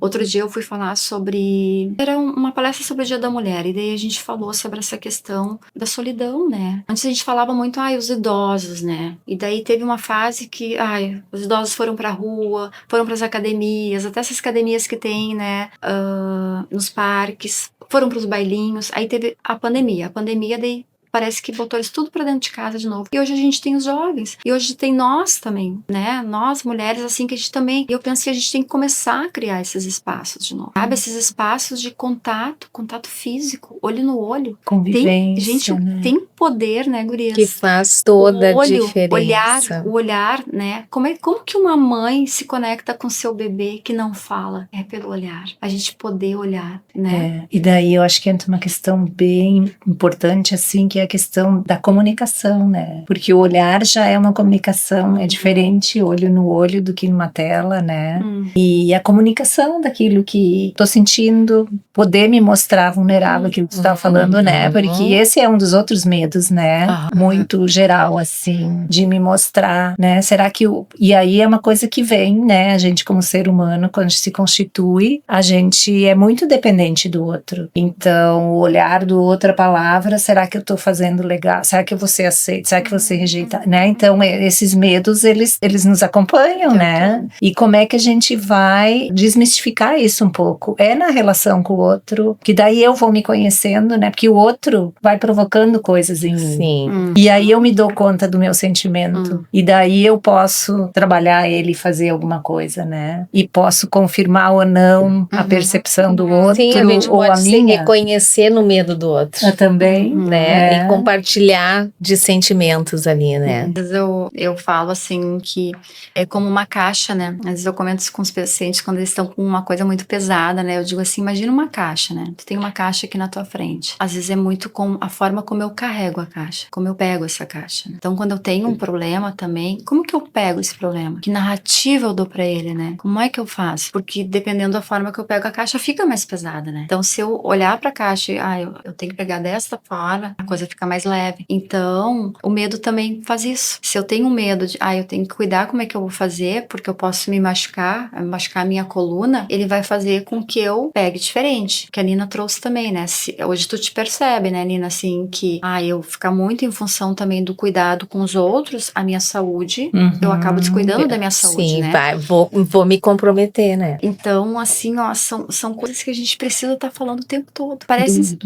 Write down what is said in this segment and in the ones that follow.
Outro dia eu fui falar sobre... Era uma palestra sobre o Dia da Mulher, e daí a gente falou sobre essa questão da solidão, né? Antes a gente falava muito, os idosos, né? E daí teve uma fase que, os idosos foram pra rua, foram pras academias, até essas academias que tem, né, nos parques, foram pros bailinhos. Aí teve a pandemia daí parece que botou eles tudo pra dentro de casa de novo. E hoje a gente tem os jovens. E hoje tem nós também, né? Nós, mulheres, assim, que a gente também... E eu penso que a gente tem que começar a criar esses espaços de novo. Sabe? Esses espaços de contato físico, olho no olho. Convivência, gente, né? tem poder, né, gurias? Que faz toda a diferença. O olhar, né? Como que uma mãe se conecta com seu bebê que não fala? É pelo olhar. A gente poder olhar, né? E daí eu acho que entra uma questão bem importante, assim, que é a questão da comunicação, né? Porque o olhar já é uma comunicação, é diferente olho no olho do que numa tela, né? E a comunicação daquilo que tô sentindo, poder me mostrar vulnerável, aquilo que tu tava falando, né? Porque esse é um dos outros medos, né? Muito geral, assim, de me mostrar, né? Será que E aí é uma coisa que vem, né? A gente como ser humano, quando se constitui, a gente é muito dependente do outro. Então, o olhar do outro, a palavra, será que eu tô fazendo legal? Será que você aceita? Será que você rejeita? Né? Então, esses medos, eles nos acompanham, né? E como é que a gente vai desmistificar isso um pouco? É na relação com o outro, que daí eu vou me conhecendo, né? Porque o outro vai provocando coisas em mim. Sim. E aí eu me dou conta do meu sentimento. E daí eu posso trabalhar ele e fazer alguma coisa, né? E posso confirmar ou não a percepção do outro. Sim, a gente ou pode a se minha. reconhecer no medo do outro. Eu também, né? E compartilhar de sentimentos ali, né? Às vezes eu falo assim que é como uma caixa, né? Às vezes eu comento isso com os pacientes quando eles estão com uma coisa muito pesada, né? Eu digo assim, imagina uma caixa, né? Tu tem uma caixa aqui na tua frente. Às vezes é muito com a forma como eu carrego a caixa, como eu pego essa caixa, né? Então quando eu tenho um problema também, como que eu pego esse problema? Que narrativa eu dou pra ele, né? Como é que eu faço? Porque dependendo da forma que eu pego a caixa, fica mais pesada, né? Então se eu olhar pra caixa e, eu tenho que pegar desta forma, a coisa fica mais leve. Então, o medo também faz isso. Se eu tenho medo de, eu tenho que cuidar como é que eu vou fazer, porque eu posso me machucar a minha coluna, ele vai fazer com que eu pegue diferente. Que a Nina trouxe também, né? Hoje tu te percebe, né, Nina, assim, que, eu ficar muito em função também do cuidado com os outros, a minha saúde, eu acabo descuidando da minha saúde, Sim, né? vou me comprometer, né? Então, assim, são coisas que a gente precisa estar falando o tempo todo. Parece...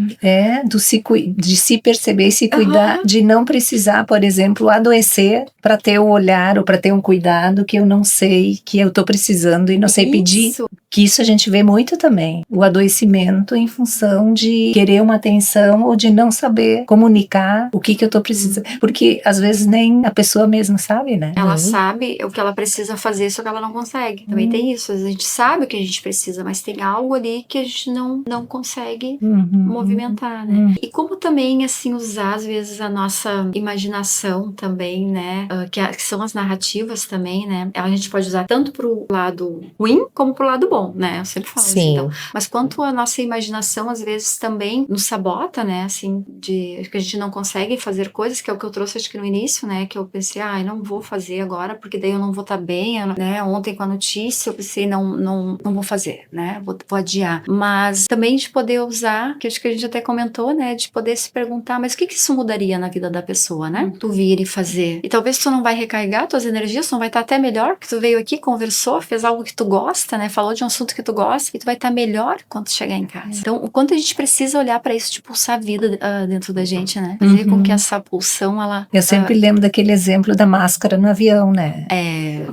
de se perceber e se cuidar, de não precisar, por exemplo, adoecer para ter um olhar ou para ter um cuidado que eu não sei, que eu tô precisando e não sei pedir. Que isso a gente vê muito também. O adoecimento em função de querer uma atenção ou de não saber comunicar o que eu tô precisando. Porque às vezes nem a pessoa mesma sabe, né? Ela sabe o que ela precisa fazer, só que ela não consegue. Também tem isso. Às vezes a gente sabe o que a gente precisa, mas tem algo ali que a gente não consegue movimentar, né? E como também, assim, usar às vezes a nossa imaginação também, né? Que são as narrativas também, né? A gente pode usar tanto pro lado ruim como pro lado bom, né? Eu sempre falo assim, então. Mas quanto a nossa imaginação, às vezes, também nos sabota, né? Assim, que a gente não consegue fazer coisas, que é o que eu trouxe, acho que no início, né? Que eu pensei, não vou fazer agora, porque daí eu não vou estar bem, né? Ontem com a notícia, eu pensei, não vou fazer, né? Vou adiar. Mas também de poder usar, que acho que a gente até comentou, né? De poder se perguntar, mas o que isso mudaria na vida da pessoa, né? Tu vir e fazer. E talvez tu não vai recarregar tuas energias, tu não vai estar até melhor, porque tu veio aqui, conversou, fez algo que tu gosta, né? Falou de um assunto que tu gosta, e tu vai estar melhor quando chegar em casa. Então, o quanto a gente precisa olhar pra isso, de pulsar a vida dentro da gente, né? Fazer com que essa pulsão, ela... Eu sempre lembro daquele exemplo da máscara no avião, né?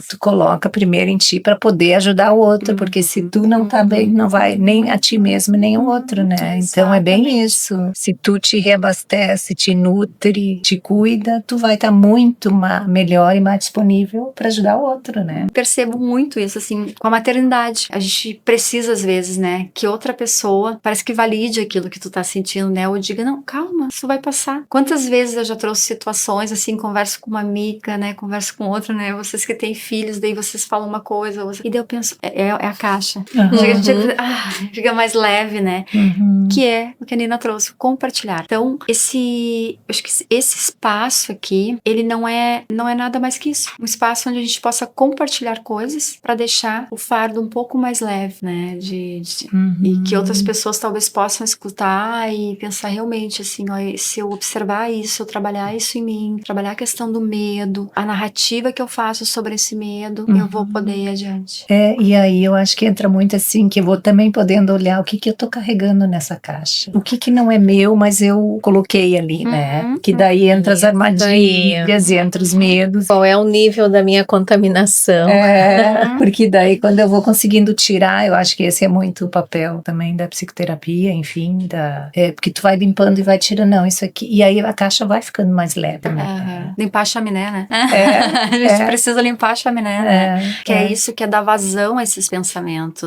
Tu coloca primeiro em ti pra poder ajudar o outro, porque se tu não tá bem, não vai nem a ti mesmo, nem o outro, né? Então é bem isso. Se tu te reabastece, te nutre, te cuida, tu vai estar muito melhor e mais disponível pra ajudar o outro, né? Percebo muito isso, assim, com a maternidade. A gente precisa, às vezes, né, que outra pessoa parece que valide aquilo que tu tá sentindo, né? Ou diga, não, calma, isso vai passar. Quantas vezes eu já trouxe situações, assim, converso com uma amiga, né, converso com outra, né, vocês que têm filhos, daí vocês falam uma coisa, e daí eu penso, é a caixa. Fica mais leve, né? Que é o que a Nina trouxe, compartilhar. Então, acho que esse espaço aqui, ele não é nada mais que isso. Um espaço onde a gente possa compartilhar coisas para deixar o fardo um pouco mais mais leve, né? E que outras pessoas talvez possam escutar e pensar realmente assim, ó, se eu observar isso, eu trabalhar isso em mim, trabalhar a questão do medo, a narrativa que eu faço sobre esse medo, eu vou poder ir adiante. E aí eu acho que entra muito assim, que eu vou também podendo olhar o que eu tô carregando nessa caixa. O que não é meu, mas eu coloquei ali, né? Que daí entra as armadilhas, entra os medos. Qual é o nível da minha contaminação? Porque daí quando eu vou conseguindo tirar, eu acho que esse é muito o papel também da psicoterapia, enfim, porque tu vai limpando e vai tirando, não, isso aqui, e aí a caixa vai ficando mais leve, né? Limpar a chaminé, né? A gente precisa limpar a chaminé, né? Que é isso que é dar vazão a esses pensamentos.